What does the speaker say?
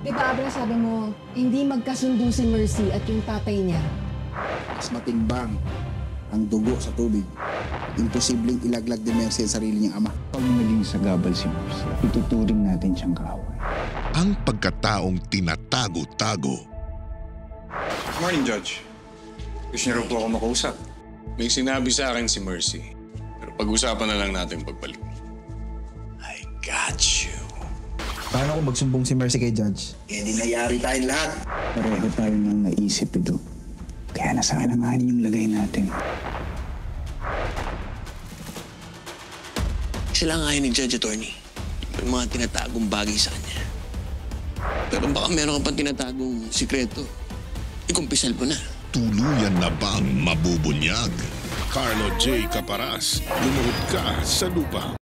Di ba, Abra, sabi mo, hindi magkasundo si Mercy at yung tatay niya? Mas matimbang ang dugo sa tubig. Imposibleng ilaglag ni Mercy ang sarili niyang ama. Pag naging sagabal si Mercy, ituturing natin siyang kaaway. Ang pagkataong tinatago-tago. Morning, Judge. Gusto niyo rin po ako makausap. May sinabi sa akin si Mercy. Pero pag-usapan na lang natin pagbalik. I got you. Paano kung magsumbong si Mercy kay Judge? Kaya di nayari tayong lahat. Pareho tayo nang naisip ito. Kaya nasa alanganin yung lagay natin. Sila nga ni Judge Attorney. May mga tinatagong bagay sa kanya. Pero baka meron ka pang tinatagong sikreto. Ikumpisal mo na. Tuluyan na bang mabubunyag? Carlo J. Caparas, lumuhod ka sa lupa.